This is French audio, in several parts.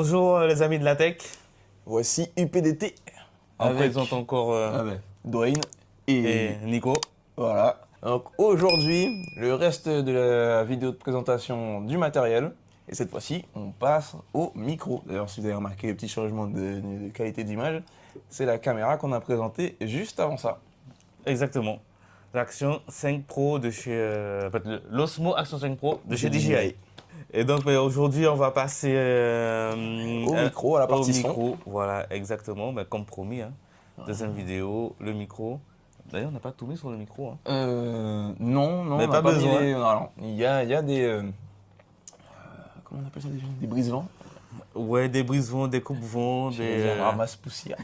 Bonjour les amis de la tech. Voici UPDT. On présente encore Dwayne et Nico. Voilà. Donc aujourd'hui, le reste de la vidéo de présentation du matériel. Et cette fois-ci, on passe au micro. D'ailleurs, si vous avez remarqué les petits changements de qualité d'image, c'est la caméra qu'on a présentée juste avant ça. Exactement. L'Action 5 Pro de chez... l'Osmo Action 5 Pro de chez DJI. Et donc aujourd'hui, on va passer au micro, à la partie au micro. son. Voilà, exactement, comme promis. Hein. Deuxième vidéo, le micro. D'ailleurs, on n'a pas tout mis sur le micro. Hein. Non, mais pas besoin. Il y a des... comment on appelle ça déjà? Des brise-vents. Ouais, des brise-vents, des coupe-vents, des... ramasse-poussière.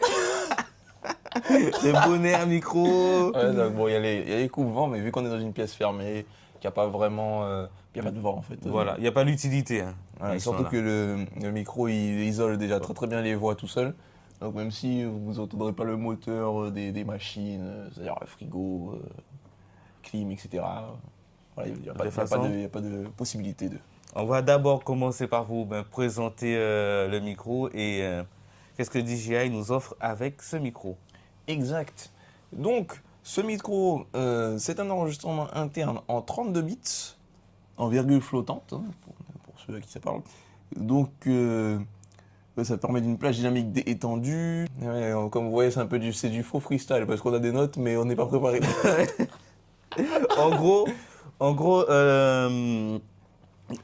Des bonnets à micro. Ouais, donc, bon, il y a les coupe-vents, mais vu qu'on est dans une pièce fermée, qu'il n'y a pas vraiment... il n'y a pas de vent en fait. Voilà, il n'y a pas l'utilité. Hein, voilà, surtout que le micro, il isole déjà très bien les voix tout seul. Donc même si vous n'entendrez pas le moteur des machines, c'est-à-dire frigo, clim, etc. Voilà, il n'y a pas de possibilité de... On va d'abord commencer par vous présenter le micro et qu'est-ce que DJI nous offre avec ce micro. Exact. Donc, ce micro, c'est un enregistrement interne en 32 bits, en virgule flottante, hein, pour ceux à qui ça parle. Donc, ça permet d'une plage dynamique étendue. Ouais, comme vous voyez, c'est du faux freestyle, parce qu'on a des notes, mais on n'est pas préparé. en gros,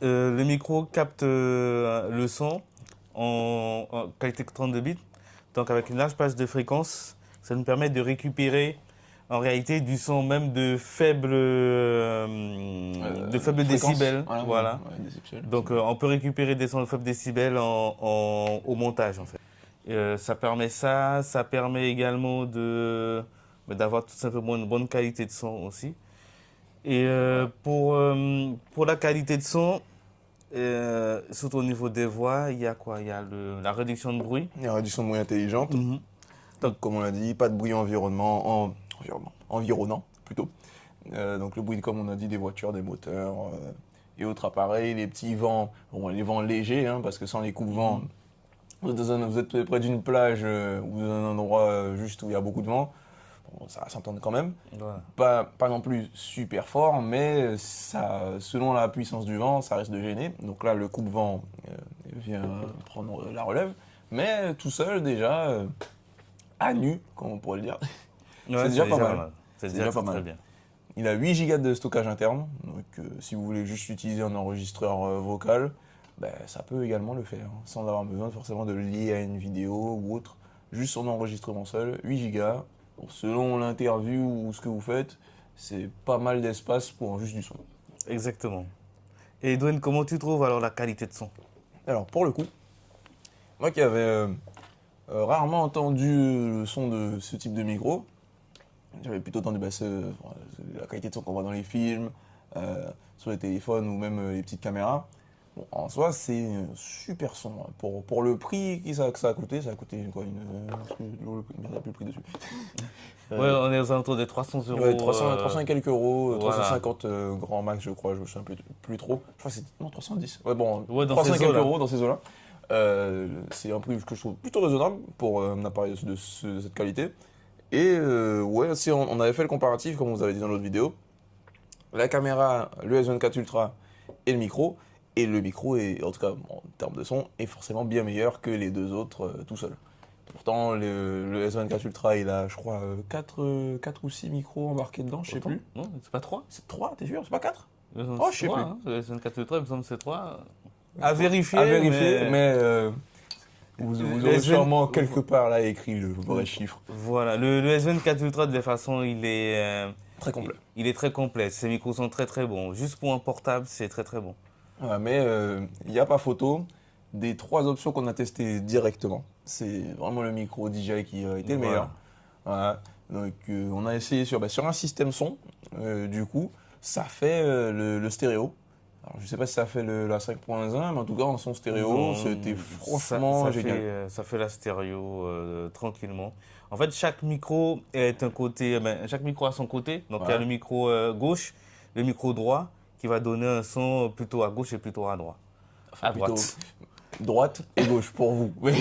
le micro capte le son en qualité 32 bits, donc avec une large plage de fréquence. Ça nous permet de récupérer en réalité du son même de faibles décibels. Voilà. Ouais, donc on peut récupérer des sons de faibles décibels au montage en fait. Ça permet également d'avoir tout simplement une bonne qualité de son aussi. Et pour la qualité de son, surtout au niveau des voix, il y a quoi? Il y a la réduction de bruit. Il y a la réduction de bruit intelligente. Donc, comme on l'a dit, pas de bruit environnant plutôt. Donc le bruit, comme on a dit, des voitures, des moteurs et autres appareils, les petits vents, les vents légers, hein, parce que sans les coupe-vents, vous êtes près d'une plage ou d'un endroit juste où il y a beaucoup de vent, bon, ça va s'entendre quand même. Voilà. Pas non plus super fort, mais ça, selon la puissance du vent, ça risque de gêner. Donc là, le coupe-vent vient prendre la relève, mais tout seul déjà... à nu, comme on pourrait le dire. Ouais, c'est déjà pas mal. C'est déjà pas mal. Bien. Il a 8 Go de stockage interne, donc si vous voulez juste utiliser un enregistreur vocal, ça peut également le faire, hein, sans avoir besoin forcément de le lier à une vidéo ou autre. Juste son enregistrement seul, 8 Go. Bon, selon l'interview ou ce que vous faites, c'est pas mal d'espace pour juste du son. Exactement. Et Dwayne, comment tu trouves alors la qualité de son? Alors pour le coup, moi qui avais... rarement entendu le son de ce type de micro. J'avais plutôt entendu la qualité de son qu'on voit dans les films, sur les téléphones ou même les petites caméras. Bon, en soi, c'est un super son. Pour le prix que ça a coûté quoi, il n'y a plus le prix dessus. Ouais, on est aux alentours des 300 €. Ouais, 300 et quelques euros, voilà. 350 grand max, je crois, je ne sais plus trop. Je crois que c'est 310. Ouais, bon, ouais, 300 et quelques euros dans ces eaux-là. C'est un prix que je trouve plutôt raisonnable pour un appareil de cette qualité. Et ouais, aussi on avait fait le comparatif, comme vous avez dit dans l'autre vidéo. La caméra, le S24 Ultra et le micro. Et le micro, en tout cas en termes de son, est forcément bien meilleur que les deux autres tout seul. Pourtant, le S24 Ultra, il a, je crois, 4 ou 6 micros embarqués dedans, je sais plus. Non, c'est pas 3. C'est 3, t'es sûr? C'est pas 4? Oh, je sais plus. Hein. Le S24 Ultra, il me semble que c'est 3. À vérifier, mais vous aurez sûrement quelque part là écrit le vrai chiffre. Voilà, le S24 Ultra de toute façon il est très complet. Il est très complet, ses micros sont très bons. Juste pour un portable, c'est très bon. Ouais, mais il n'y a pas photo des 3 options qu'on a testées directement. C'est vraiment le micro DJI qui a été le meilleur. Voilà. Donc on a essayé sur un système son, du coup, ça fait le stéréo. Alors, je ne sais pas si ça fait la 5.1, mais en tout cas, en son stéréo, c'était franchement génial. Ça fait la stéréo tranquillement. En fait, chaque micro chaque micro a son côté. Donc, il y a le micro gauche, le micro droit, qui va donner un son plutôt à gauche et plutôt à droite. Enfin, droite et gauche pour vous. Oui.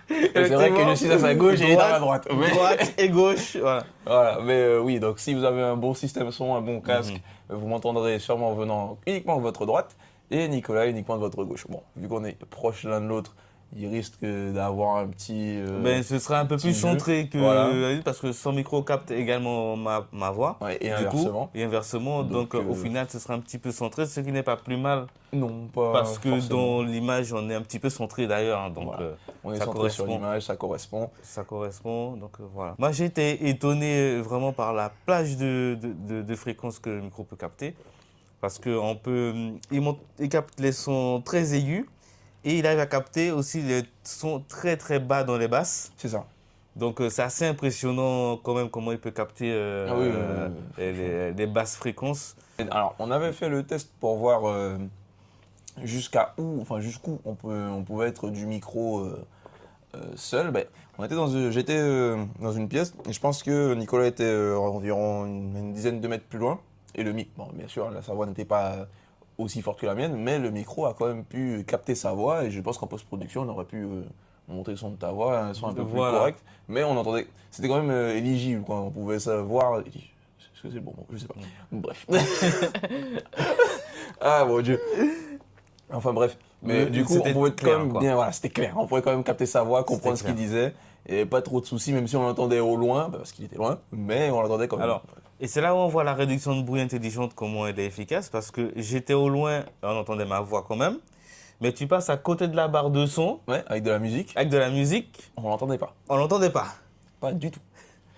C'est vrai que je suis à sa gauche et il est à ma droite. Droite et gauche, voilà. Voilà, mais oui, donc si vous avez un bon système son, un bon casque, vous m'entendrez sûrement venant uniquement de votre droite et Nicolas uniquement de votre gauche. Bon, vu qu'on est proches l'un de l'autre, il risque d'avoir un petit. Ben, ce sera un peu plus centré que. Voilà. Parce que son micro capte également ma voix. Ouais, et du inversement. Coup, et inversement. Donc, au final, ce sera un petit peu centré, ce qui n'est pas plus mal. Non, pas. Parce que forcément. dans l'image, on est un petit peu centré d'ailleurs. Hein, donc, Voilà. On est ça centré correspond. sur l'image, ça correspond. Ça correspond. Donc, voilà. Moi, j'ai été étonné vraiment par la plage de fréquences que le micro peut capter. Parce qu'on peut. Il capte les sons très aigus. Et il arrive à capter aussi les sons très très bas dans les basses. C'est ça. Donc c'est assez impressionnant quand même comment il peut capter les basses fréquences. Alors on avait fait le test pour voir jusqu'où on pouvait être du micro seul. Ben, j'étais dans une pièce et je pense que Nicolas était environ une dizaine de mètres plus loin. Et le micro, bon, bien sûr, sa voix n'était pas aussi forte que la mienne, mais le micro a quand même pu capter sa voix et je pense qu'en post-production, on aurait pu montrer le son de ta voix, un son un peu plus correct, mais on entendait, c'était quand même éligible, quoi. On pouvait savoir. Est-ce que c'est bon? Je sais pas. Bref. Ah mon Dieu. Enfin bref. Mais du coup, on pouvait quand même bien, voilà, c'était clair. On pouvait quand même capter sa voix, comprendre ce qu'il disait. Et pas trop de soucis, même si on l'entendait au loin, parce qu'il était loin, mais on l'entendait quand même. Alors, et c'est là où on voit la réduction de bruit intelligente, comment elle est efficace, parce que j'étais au loin, on entendait ma voix quand même, mais tu passes à côté de la barre de son. Ouais, avec de la musique. Avec de la musique. On l'entendait pas. On l'entendait pas. Pas du tout.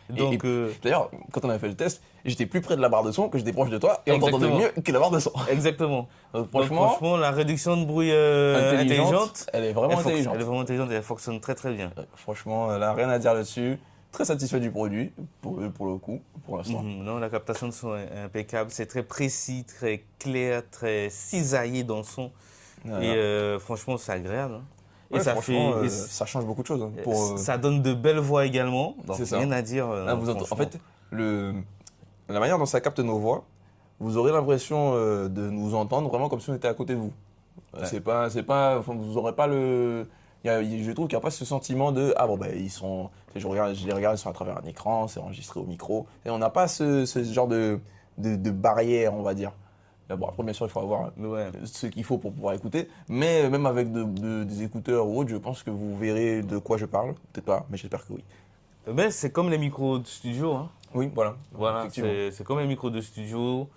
Donc, d'ailleurs, quand on a fait le test, j'étais plus près de la barre de son que j'étais proche de toi et on entendait mieux que la barre de son. Exactement. Donc, franchement, la réduction de bruit intelligente, elle est vraiment intelligente. Elle est vraiment intelligente et elle fonctionne très très bien. Franchement, elle n'a rien à dire là-dessus. Très satisfait du produit, pour le coup, pour l'instant. Non, la captation de son est impeccable. C'est très précis, très clair, très cisaillé dans le son. Voilà. Et franchement, c'est agréable. Hein. Ouais, et ça change beaucoup de choses. Hein, ça donne de belles voix également. C'est ça. Rien à dire. Là, en fait, la manière dont ça capte nos voix, vous aurez l'impression de nous entendre vraiment comme si on était à côté de vous. Ouais. C'est pas, vous n'aurez pas le. Je trouve qu'il n'y a pas ce sentiment de ah bon ben ils sont. Je les regarde, ils sont à travers un écran, c'est enregistré au micro. Et on n'a pas ce genre de barrière, on va dire. Bon, après, bien sûr, il faut avoir ce qu'il faut pour pouvoir écouter. Mais même avec des écouteurs ou autres, je pense que vous verrez de quoi je parle. Peut-être pas, mais j'espère que oui. Mais c'est comme les micros de studio. Hein. Oui, voilà. Voilà, c'est comme les micros de studio.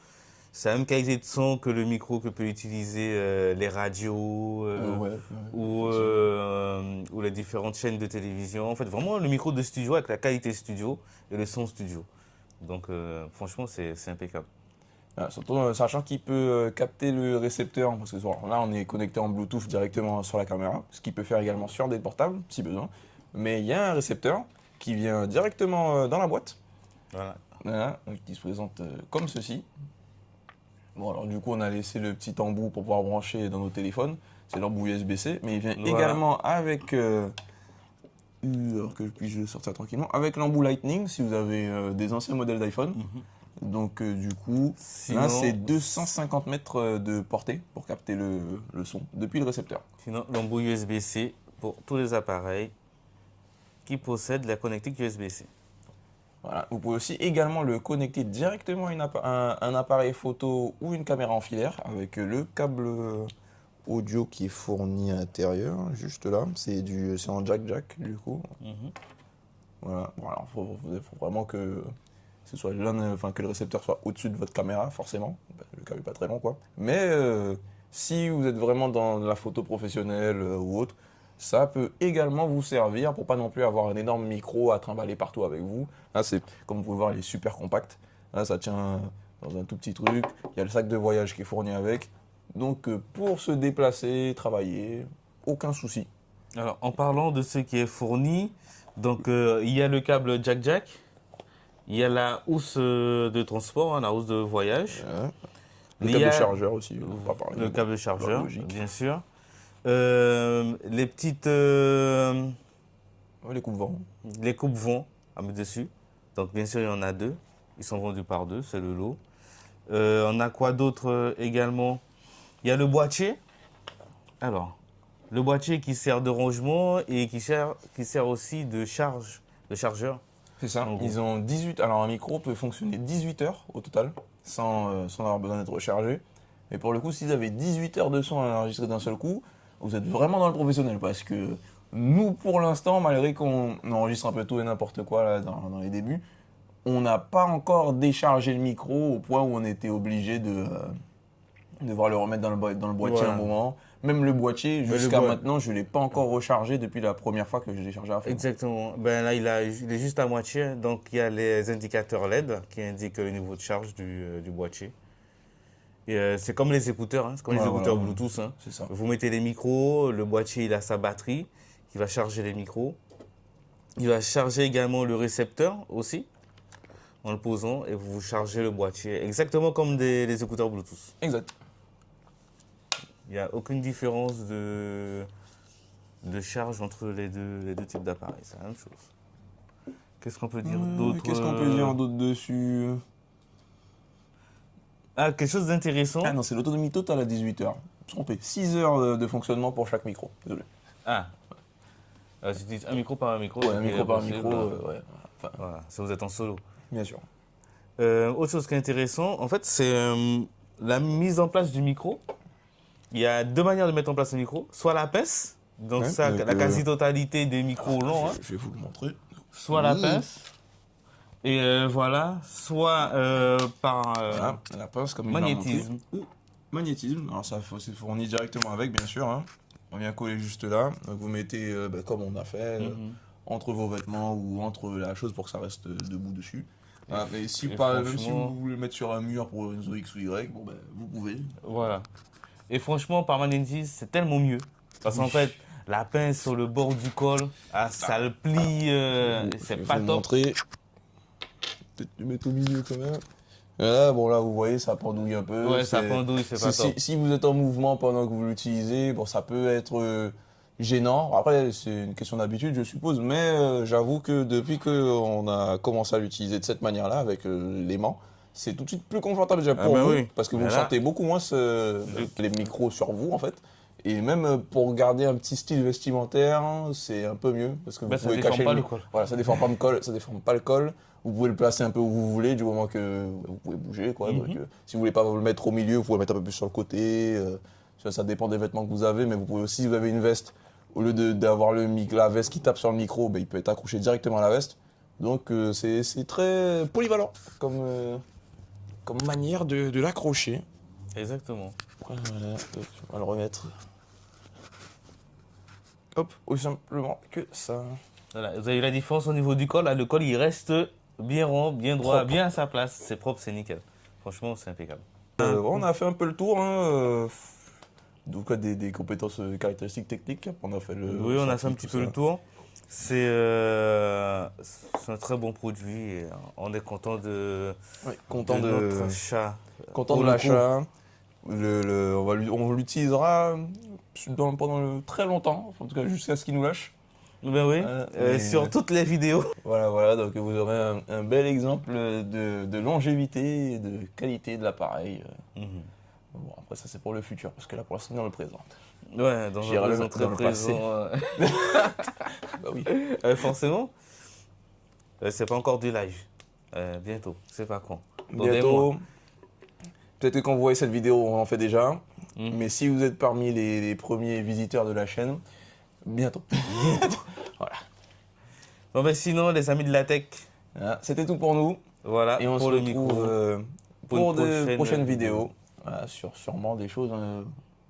C'est la même qualité de son que le micro que peut utiliser les radios ou les différentes chaînes de télévision. En fait, vraiment, le micro de studio avec la qualité studio et le son studio. Donc, franchement, c'est impeccable. Surtout sachant qu'il peut capter le récepteur, parce que là on est connecté en Bluetooth directement sur la caméra, ce qu'il peut faire également sur des portables si besoin. Mais il y a un récepteur qui vient directement dans la boîte, voilà, qui se présente comme ceci. Bon alors du coup on a laissé le petit embout pour pouvoir brancher dans nos téléphones, c'est l'embout USB-C, mais il vient également avec, alors que je puisse le sortir tranquillement, avec l'embout Lightning si vous avez des anciens modèles d'iPhone. Donc du coup, là c'est 250 mètres de portée pour capter le son depuis le récepteur. Sinon, l'embout USB-C pour tous les appareils qui possèdent la connectique USB-C. Voilà. Vous pouvez aussi également le connecter directement à un appareil photo ou une caméra en filaire avec le câble audio qui est fourni à l'intérieur, juste là. C'est en jack du coup. Voilà. Bon, alors faut vraiment que que le récepteur soit au-dessus de votre caméra, forcément. Le câble n'est pas très long, quoi. Mais si vous êtes vraiment dans la photo professionnelle ou autre, ça peut également vous servir pour pas non plus avoir un énorme micro à trimballer partout avec vous. Là, comme vous pouvez voir, il est super compact. Là, ça tient dans un tout petit truc. Il y a le sac de voyage qui est fourni avec. Donc, pour se déplacer, travailler, aucun souci. Alors, en parlant de ce qui est fourni, donc il y a le câble jack. Il y a la housse de transport, la housse de voyage. Le câble de chargeur aussi. Le câble de chargeur, bien sûr. Les petites... les coupe-vents. Les coupe-vents à mettre dessus. Donc bien sûr, il y en a 2. Ils sont vendus par 2, c'est le lot. On a quoi d'autre également? Il y a le boîtier. Alors, le boîtier qui sert de rangement et qui sert aussi de chargeur. C'est ça. Ils ont 18. Alors, un micro peut fonctionner 18 heures au total, sans avoir besoin d'être rechargé. Mais pour le coup, si vous avez 18 heures de son à enregistrer d'un seul coup, vous êtes vraiment dans le professionnel. Parce que nous, pour l'instant, malgré qu'on enregistre un peu tout et n'importe quoi là, dans les débuts, on n'a pas encore déchargé le micro au point où on était obligé de devoir le remettre dans le boîtier un moment. Même le boîtier, jusqu'à maintenant, je ne l'ai pas encore rechargé depuis la première fois que je l'ai chargé à fond. Exactement. Ben là, il est juste à moitié. Donc, il y a les indicateurs LED qui indiquent le niveau de charge du boîtier. Et c'est comme les écouteurs, hein. C'est comme les écouteurs Bluetooth. Hein. C'est ça. Vous mettez les micros, le boîtier il a sa batterie qui va charger les micros. Il va charger également le récepteur aussi en le posant et vous chargez le boîtier exactement comme les écouteurs Bluetooth. Exact. Il n'y a aucune différence de charge entre les deux types d'appareils, c'est la même chose. Qu'est-ce qu'on peut dire d'autre Qu'est-ce qu'on peut dire d'autre dessus? Ah, quelque chose d'intéressant. Ah non, c'est l'autonomie totale à 18 heures. Trompé. 6 heures de fonctionnement pour chaque micro. Désolé. Ah. Tu utilises un micro par un micro. Ouais, un micro par un micro. Ouais. Enfin, voilà, si vous êtes en solo. Bien sûr. Autre chose qui est intéressant, en fait, c'est la mise en place du micro. Il y a deux manières de mettre en place le micro. Soit la pince, donc ça, la quasi-totalité des micros longs. Je vais vous le montrer. Soit la pince. Et voilà, soit par voilà, la pince comme magnétisme. Magnétisme, alors ça c'est fourni directement avec, bien sûr. Hein. On vient coller juste là. Donc vous mettez, comme on a fait, entre vos vêtements ou entre la chose pour que ça reste debout dessus. Voilà. Et si même si vous voulez le mettre sur un mur pour une zone X ou Y, bon, vous pouvez. Voilà. Et franchement, par magnétisme, c'est tellement mieux. Parce qu'en fait, la pince sur le bord du col, ça le plie, c'est pas top. Montrer. Peut-être le mettre au milieu quand même. Là, bon, là, vous voyez, ça pendouille un peu. Ouais, ça pendouille, c'est pas top. Si vous êtes en mouvement pendant que vous l'utilisez, bon, ça peut être gênant. Après, c'est une question d'habitude, je suppose. Mais j'avoue que depuis qu'on a commencé à l'utiliser de cette manière-là, avec l'aimant, c'est tout de suite plus confortable déjà pour vous. Oui. Parce que vous sentez beaucoup moins les micros sur vous, en fait. Et même pour garder un petit style vestimentaire, c'est un peu mieux. Parce que vous pouvez cacher pas le col. Voilà, ça déforme pas le col, ça déforme pas le col. Vous pouvez le placer un peu où vous voulez, du moment que vous pouvez bouger, quoi. Donc, si vous voulez pas vous le mettre au milieu, vous pouvez le mettre un peu plus sur le côté. Ça dépend des vêtements que vous avez, mais vous pouvez aussi, si vous avez une veste, au lieu d'avoir la veste qui tape sur le micro, il peut être accroché directement à la veste. Donc c'est très polyvalent comme manière de l'accrocher. Exactement. Voilà, on va le remettre. Hop, aussi simplement que ça. Voilà, vous avez la différence au niveau du col. Là, le col, il reste bien rond, bien droit, propre. Bien à sa place. C'est propre, c'est nickel. Franchement, c'est impeccable. On a fait un peu le tour. Donc, des compétences, caractéristiques techniques. On a fait oui, on a fait un petit peu le tour. C'est un très bon produit. Et on est content de notre achat. Content de l'achat. On l'utilisera pendant très longtemps, en tout cas jusqu'à ce qu'il nous lâche. Ben oui, sur toutes les vidéos. Voilà, donc vous aurez un bel exemple de longévité et de qualité de l'appareil. Bon, après ça c'est pour le futur, parce que là pour l'instant on le présente. Ouais, dans un présent très présent. Bah oui. Forcément. C'est pas encore du live. Bientôt, c'est pas quand. Bientôt. Peut-être que quand vous voyez cette vidéo, on en fait déjà. Mais si vous êtes parmi les premiers visiteurs de la chaîne, bientôt. Voilà. Bon ben sinon, les amis de la tech. Voilà, c'était tout pour nous. Voilà, et on se retrouve pour de prochaines vidéos. Voilà, sur sûrement des choses,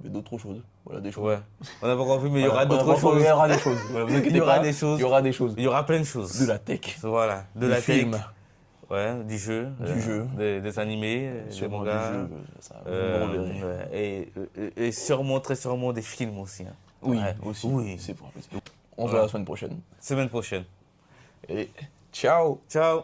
d'autres choses. Voilà, des choses. Ouais. On n'a pas encore vu, mais il y aura d'autres choses. Il y aura des choses. Voilà, vous inquiétez pas. Des choses. Il y aura des choses. Il y aura plein de choses. De la tech. Voilà, de la film. tech. Ouais, du jeu. Des animés, des mangas. Et sûrement, très sûrement des films aussi. Hein. Oui, aussi. Oui. C'est pour un plaisir. On se voit la semaine prochaine. Semaine prochaine. Et ciao. Ciao.